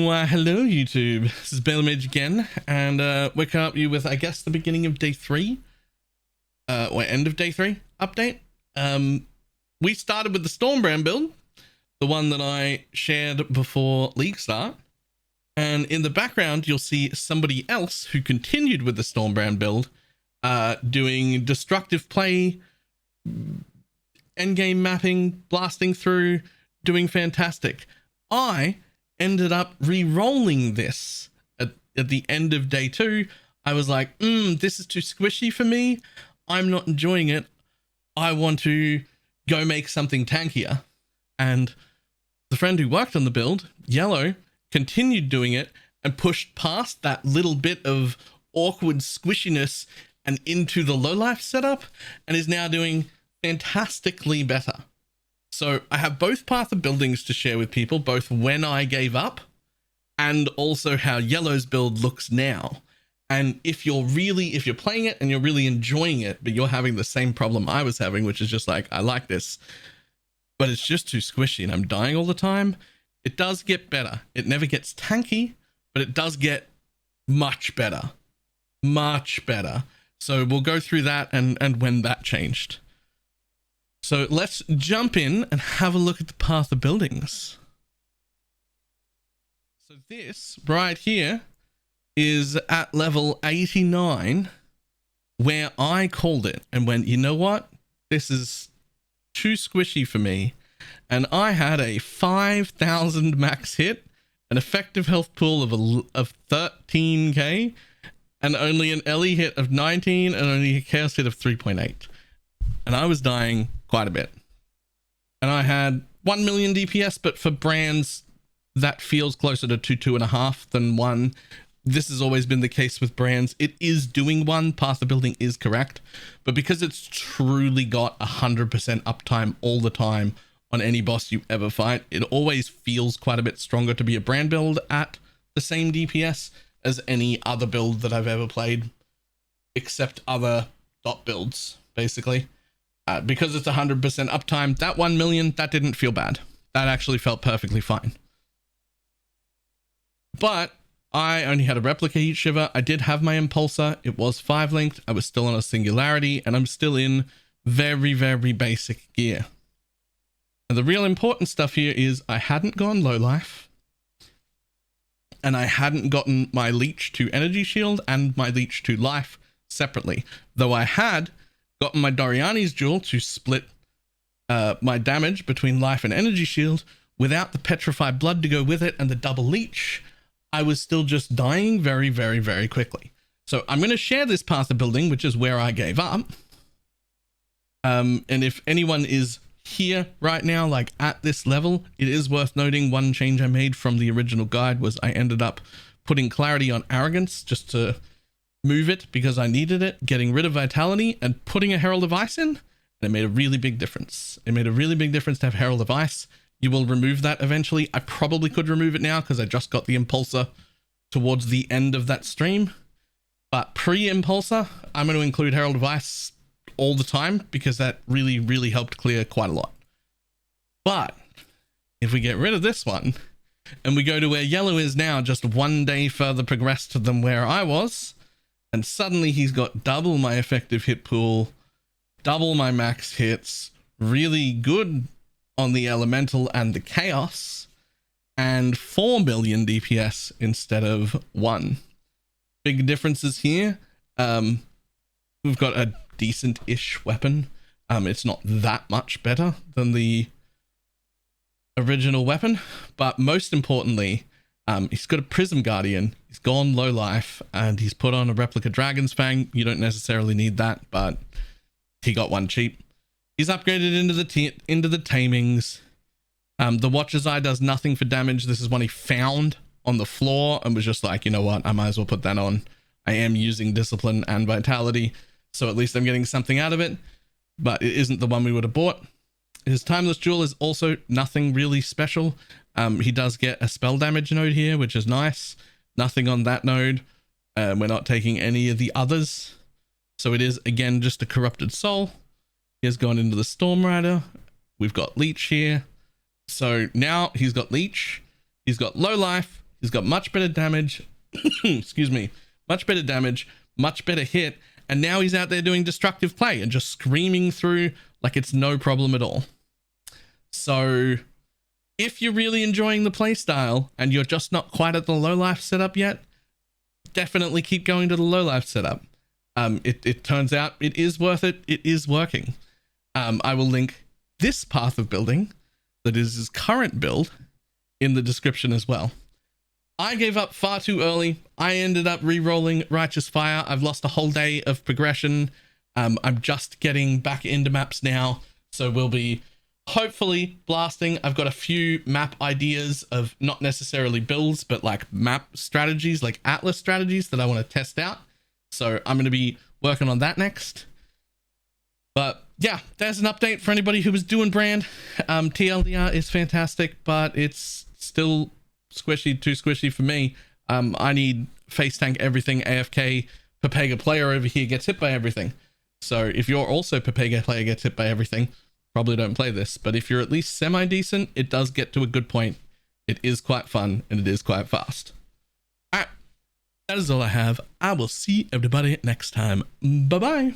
Hello YouTube, this is Bailmage again, and we're coming up you with, I guess, the beginning of day 3, or end of day 3 update. We started with the Stormbrand build, the one that I shared before League start, and in the background you'll see somebody else who continued with the Stormbrand build, doing destructive play, endgame mapping, blasting through, doing fantastic. I ended up re-rolling this at the end of day 2. I was like, this is too squishy for me. I'm not enjoying it. I want to go make something tankier. And the friend who worked on the build, Yellow, continued doing it and pushed past that little bit of awkward squishiness and into the low life setup, and is now doing fantastically better. So I have both path of buildings to share with people, both when I gave up and also how Yellow's build looks now. And if you're playing it and you're really enjoying it, but you're having the same problem I was having, which is just like, I like this, but it's just too squishy and I'm dying all the time, it does get better. It never gets tanky, but it does get much better. Much better. So we'll go through that and when that changed. So let's jump in and have a look at the path of buildings. So this right here is at level 89, where I called it and went, you know what? This is too squishy for me. And I had a 5,000 max hit, an effective health pool of 13k, and only an LE hit of 19, and only a chaos hit of 3.8. And I was dying quite a bit. And I had 1 million DPS, but for brands, that feels closer to 2.5 than 1. This has always been the case with brands. It is doing 1, path of building is correct, but because it's truly got 100% uptime all the time on any boss you ever fight, it always feels quite a bit stronger to be a brand build at the same DPS as any other build that I've ever played, except other dot builds, basically. Because it's 100% uptime, that 1 million, that didn't feel bad. That actually felt perfectly fine. But I only had a replica heat shiver. I did have my impulsor. It was 5 linked. I was still on a singularity, and I'm still in very, very basic gear. And the real important stuff here is I hadn't gone low life, and I hadn't gotten my leech to energy shield and my leech to life separately, though I had gotten my Doriani's jewel to split my damage between life and energy shield without the petrified blood to go with it and the double leech. I was still just dying very, very, very quickly. So I'm going to share this path of building, which is where I gave up. And if anyone is here right now, like at this level, it is worth noting one change I made from the original guide was I ended up putting clarity on arrogance just to move it because I needed it, getting rid of vitality and putting a Herald of Ice in, and it made a really big difference. It made a really big difference to have Herald of Ice. You will remove that eventually. I probably could remove it now because I just got the Impulsor towards the end of that stream, but pre-Impulsor, I'm going to include Herald of Ice all the time because that really, really helped clear quite a lot. But if we get rid of this one and we go to where Yellow is now, just 1 day further progressed than where I was, and suddenly he's got double my effective hit pool, double my max hits, really good on the elemental and the chaos, and 4 million DPS instead of 1. Big differences here. We've got a decent-ish weapon. It's not that much better than the original weapon, but most importantly, he's got a Prism Guardian, he's gone low life, and he's put on a replica Dragon's Fang. You don't necessarily need that, but he got one cheap. He's upgraded into the tamings. The Watcher's Eye does nothing for damage. This is one he found on the floor and was just like, you know what, I might as well put that on. I am using Discipline and Vitality, so at least I'm getting something out of it, but it isn't the one we would have bought. His Timeless Jewel is also nothing really special. He does get a spell damage node here, which is nice. Nothing on that node. We're not taking any of the others. So it is, again, just a Corrupted Soul. He has gone into the Storm Rider. We've got Leech here. So now he's got Leech. He's got low life. He's got much better damage. Excuse me. Much better damage, much better hit. And now he's out there doing destructive play and just screaming through like it's no problem at all. So if you're really enjoying the playstyle and you're just not quite at the low life setup yet, definitely keep going to the low life setup. It turns out it is worth it. It is working. I will link this path of building, that is his current build, in the description as well. I gave up far too early. I ended up re-rolling Righteous Fire. I've lost a whole day of progression. I'm just getting back into maps now, so we'll be hopefully blasting. I've got a few map ideas of not necessarily builds, but like map strategies, like Atlas strategies that I want to test out. So I'm going to be working on that next. But yeah, there's an update for anybody who was doing brand. TLDR is fantastic, but it's still squishy, too squishy for me. I need face tank everything. AFK Pepega player over here gets hit by everything. So if you're also Pepega player gets hit by everything, probably don't play this. But if you're at least semi-decent, it does get to a good point. It is quite fun and it is quite fast. All right, that is all I have. I will see everybody next time. Bye-bye.